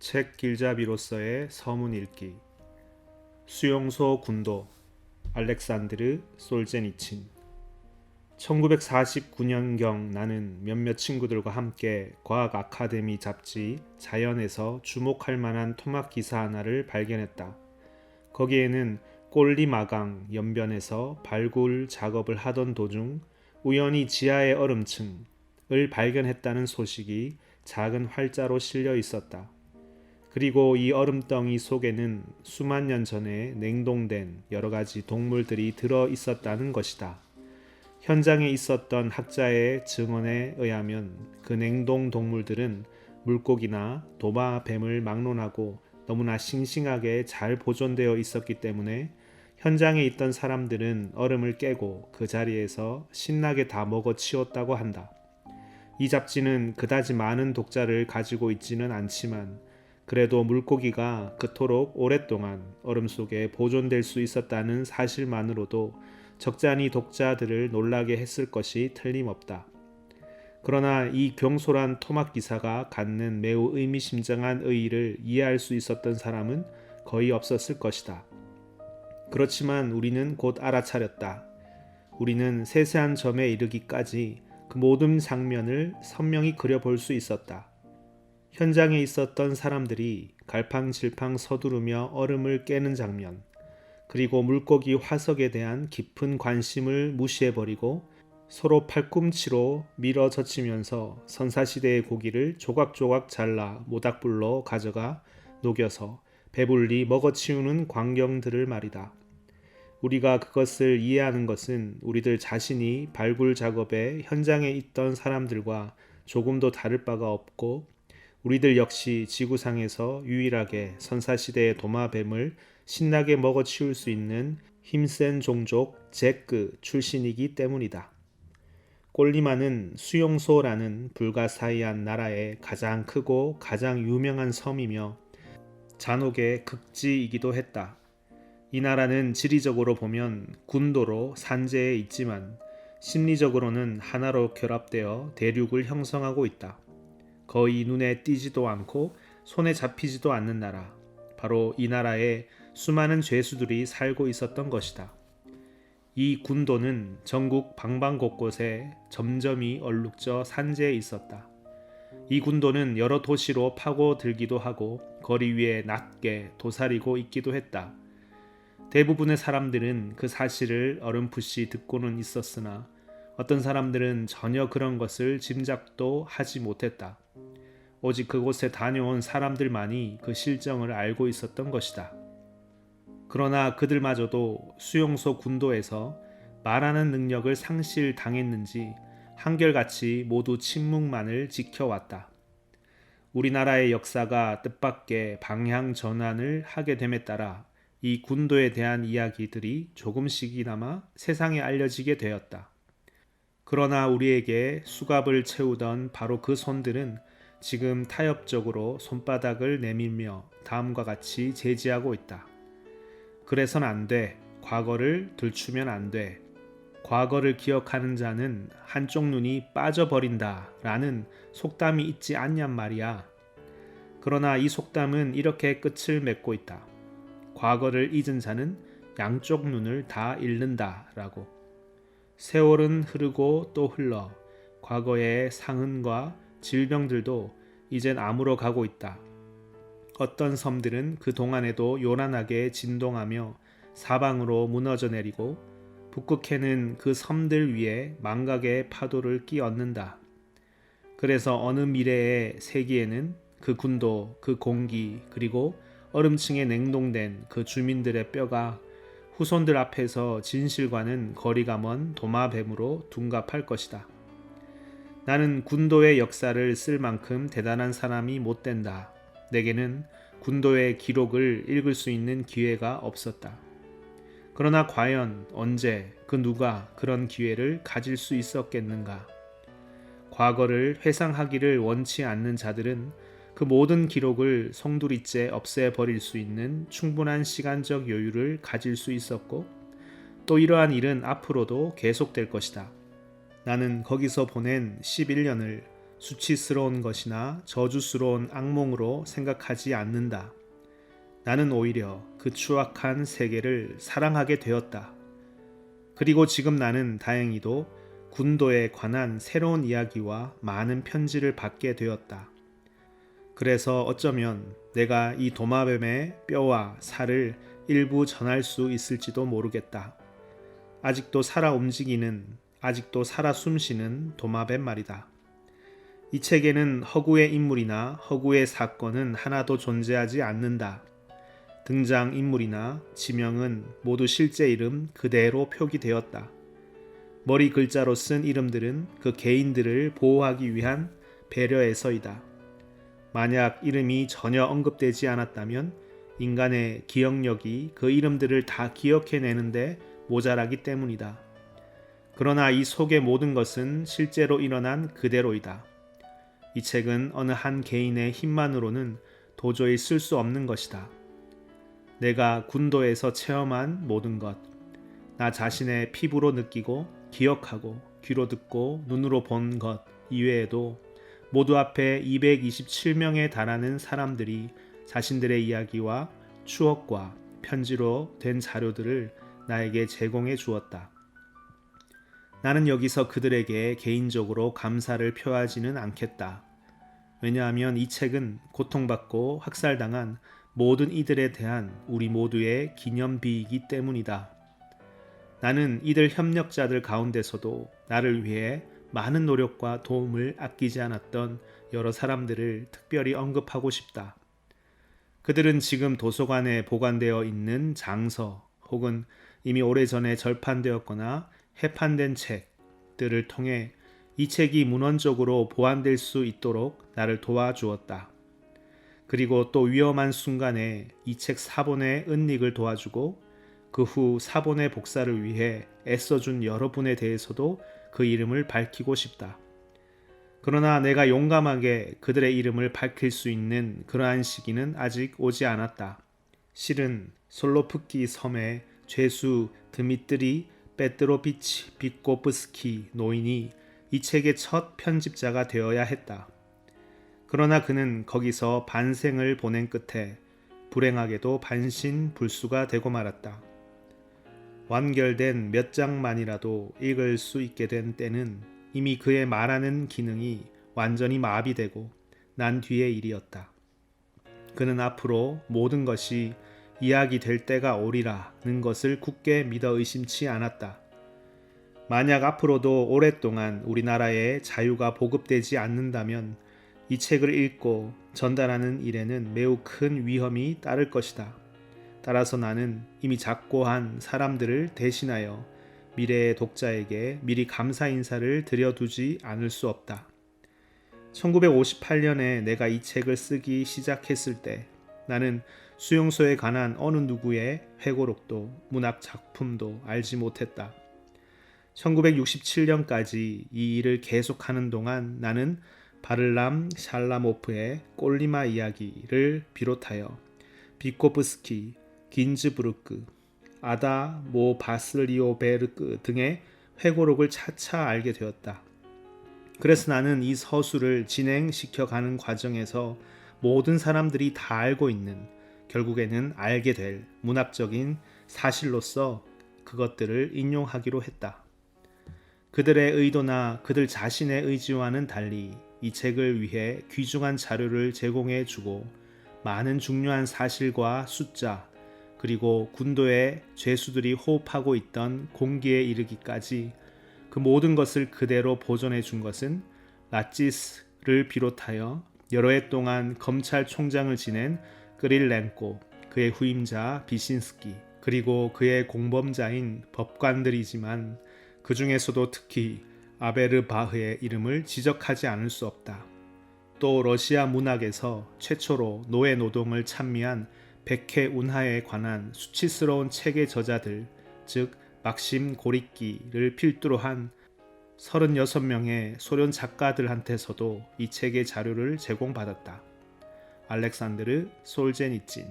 책 길잡이로서의 서문 읽기. 수용소 군도. 알렉산드르 솔제니친. 1949년경 나는 몇몇 친구들과 함께 과학 아카데미 잡지 자연에서 주목할 만한 토막 기사 하나를 발견했다. 거기에는 꼴리마강 연변에서 발굴 작업을 하던 도중 우연히 지하의 얼음층을 발견했다는 소식이 작은 활자로 실려 있었다. 그리고 이 얼음덩이 속에는 수만 년 전에 냉동된 여러 가지 동물들이 들어 있었다는 것이다. 현장에 있었던 학자의 증언에 의하면 그 냉동 동물들은 물고기나 도마뱀을 막론하고 너무나 싱싱하게 잘 보존되어 있었기 때문에 현장에 있던 사람들은 얼음을 깨고 그 자리에서 신나게 다 먹어치웠다고 한다. 이 잡지는 그다지 많은 독자를 가지고 있지는 않지만 그래도 물고기가 그토록 오랫동안 얼음 속에 보존될 수 있었다는 사실만으로도 적잖이 독자들을 놀라게 했을 것이 틀림없다. 그러나 이 경솔한 토막 기사가 갖는 매우 의미심장한 의의를 이해할 수 있었던 사람은 거의 없었을 것이다. 그렇지만 우리는 곧 알아차렸다. 우리는 세세한 점에 이르기까지 그 모든 장면을 선명히 그려볼 수 있었다. 현장에 있었던 사람들이 갈팡질팡 서두르며 얼음을 깨는 장면, 그리고 물고기 화석에 대한 깊은 관심을 무시해버리고 서로 팔꿈치로 밀어젖히면서 선사시대의 고기를 조각조각 잘라 모닥불로 가져가 녹여서 배불리 먹어치우는 광경들을 말이다. 우리가 그것을 이해하는 것은 우리들 자신이 발굴 작업에 현장에 있던 사람들과 조금도 다를 바가 없고 우리들 역시 지구상에서 유일하게 선사시대의 도마뱀을 신나게 먹어치울 수 있는 힘센 종족 제크 출신이기 때문이다. 꼴리마는 수용소라는 불가사의한 나라의 가장 크고 가장 유명한 섬이며 잔혹의 극지이기도 했다. 이 나라는 지리적으로 보면 군도로 산재에 있지만 심리적으로는 하나로 결합되어 대륙을 형성하고 있다. 거의 눈에 띄지도 않고 손에 잡히지도 않는 나라. 바로 이 나라에 수많은 죄수들이 살고 있었던 것이다. 이 군도는 전국 방방곳곳에 점점이 얼룩져 산재해 있었다. 이 군도는 여러 도시로 파고들기도 하고 거리 위에 낮게 도사리고 있기도 했다. 대부분의 사람들은 그 사실을 어렴풋이 듣고는 있었으나 어떤 사람들은 전혀 그런 것을 짐작도 하지 못했다. 오직 그곳에 다녀온 사람들만이 그 실정을 알고 있었던 것이다. 그러나 그들마저도 수용소 군도에서 말하는 능력을 상실당했는지 한결같이 모두 침묵만을 지켜왔다. 우리나라의 역사가 뜻밖의 방향 전환을 하게 됨에 따라 이 군도에 대한 이야기들이 조금씩이나마 세상에 알려지게 되었다. 그러나 우리에게 수갑을 채우던 바로 그 손들은 지금 타협적으로 손바닥을 내밀며 다음과 같이 제지하고 있다. 그래선 안 돼. 과거를 들추면 안 돼. 과거를 기억하는 자는 한쪽 눈이 빠져버린다 라는 속담이 있지 않냔 말이야. 그러나 이 속담은 이렇게 끝을 맺고 있다. 과거를 잊은 자는 양쪽 눈을 다 잃는다 라고. 세월은 흐르고 또 흘러 과거의 상흔과 질병들도 이젠 아물어 가고 있다. 어떤 섬들은 그 동안에도 요란하게 진동하며 사방으로 무너져 내리고 북극해는 그 섬들 위에 망각의 파도를 끼얹는다. 그래서 어느 미래의 세기에는 그 군도, 그 공기, 그리고 얼음층에 냉동된 그 주민들의 뼈가 후손들 앞에서 진실과는 거리가 먼 도마뱀으로 둔갑할 것이다. 나는 군도의 역사를 쓸 만큼 대단한 사람이 못 된다. 내게는 군도의 기록을 읽을 수 있는 기회가 없었다. 그러나 과연 언제 그 누가 그런 기회를 가질 수 있었겠는가? 과거를 회상하기를 원치 않는 자들은 그 모든 기록을 송두리째 없애버릴 수 있는 충분한 시간적 여유를 가질 수 있었고 또 이러한 일은 앞으로도 계속될 것이다. 나는 거기서 보낸 11년을 수치스러운 것이나 저주스러운 악몽으로 생각하지 않는다. 나는 오히려 그 추악한 세계를 사랑하게 되었다. 그리고 지금 나는 다행히도 군도에 관한 새로운 이야기와 많은 편지를 받게 되었다. 그래서 어쩌면 내가 이 도마뱀의 뼈와 살을 일부 전할 수 있을지도 모르겠다. 아직도 살아 움직이는, 아직도 살아 숨쉬는 도마뱀 말이다. 이 책에는 허구의 인물이나 허구의 사건은 하나도 존재하지 않는다. 등장인물이나 지명은 모두 실제 이름 그대로 표기되었다. 머리 글자로 쓴 이름들은 그 개인들을 보호하기 위한 배려에서이다. 만약 이름이 전혀 언급되지 않았다면 인간의 기억력이 그 이름들을 다 기억해내는데 모자라기 때문이다. 그러나 이 속의 모든 것은 실제로 일어난 그대로이다. 이 책은 어느 한 개인의 힘만으로는 도저히 쓸 수 없는 것이다. 내가 군도에서 체험한 모든 것, 나 자신의 피부로 느끼고 기억하고 귀로 듣고 눈으로 본 것 이외에도 모두 앞에 227명에 달하는 사람들이 자신들의 이야기와 추억과 편지로 된 자료들을 나에게 제공해 주었다. 나는 여기서 그들에게 개인적으로 감사를 표하지는 않겠다. 왜냐하면 이 책은 고통받고 학살당한 모든 이들에 대한 우리 모두의 기념비이기 때문이다. 나는 이들 협력자들 가운데서도 나를 위해 많은 노력과 도움을 아끼지 않았던 여러 사람들을 특별히 언급하고 싶다. 그들은 지금 도서관에 보관되어 있는 장서 혹은 이미 오래전에 절판되었거나 해판된 책들을 통해 이 책이 문헌적으로 보완될 수 있도록 나를 도와주었다. 그리고 또 위험한 순간에 이 책 사본의 은닉을 도와주고 그 후 사본의 복사를 위해 애써준 여러분에 대해서도 그 이름을 밝히고 싶다. 그러나 내가 용감하게 그들의 이름을 밝힐 수 있는 그러한 시기는 아직 오지 않았다. 실은 솔로프키 섬의 죄수 드미트리 페트로비치 비코프스키 노인이 이 책의 첫 편집자가 되어야 했다. 그러나 그는 거기서 반생을 보낸 끝에 불행하게도 반신불수가 되고 말았다. 완결된 몇 장만이라도 읽을 수 있게 된 때는 이미 그의 말하는 기능이 완전히 마비되고 난 뒤의 일이었다. 그는 앞으로 모든 것이 이야기될 때가 오리라는 것을 굳게 믿어 의심치 않았다. 만약 앞으로도 오랫동안 우리나라에 자유가 보급되지 않는다면 이 책을 읽고 전달하는 일에는 매우 큰 위험이 따를 것이다. 따라서 나는 이미 작고한 사람들을 대신하여 미래의 독자에게 미리 감사 인사를 드려두지 않을 수 없다. 1958년에 내가 이 책을 쓰기 시작했을 때 나는 수용소에 관한 어느 누구의 회고록도 문학 작품도 알지 못했다. 1967년까지 이 일을 계속하는 동안 나는 바를람 샬라모프의 꼴리마 이야기를 비롯하여 비코프스키, 긴즈부르크, 아다 모 바슬리오베르크 등의 회고록을 차차 알게 되었다. 그래서 나는 이 서술을 진행시켜가는 과정에서 모든 사람들이 다 알고 있는, 결국에는 알게 될 문학적인 사실로서 그것들을 인용하기로 했다. 그들의 의도나 그들 자신의 의지와는 달리 이 책을 위해 귀중한 자료를 제공해 주고 많은 중요한 사실과 숫자 그리고 군도의 죄수들이 호흡하고 있던 공기에 이르기까지 그 모든 것을 그대로 보존해 준 것은 라치스를 비롯하여 여러 해 동안 검찰총장을 지낸 그릴렌코, 그의 후임자 비신스키, 그리고 그의 공범자인 법관들이지만 그 중에서도 특히 아베르바흐의 이름을 지적하지 않을 수 없다. 또 러시아 문학에서 최초로 노예 노동을 찬미한 백해 운하에 관한 수치스러운 책의 저자들, 즉 막심 고리끼를 필두로 한 36명의 소련 작가들한테서도 이 책의 자료를 제공받았다. 알렉산드르 솔제니친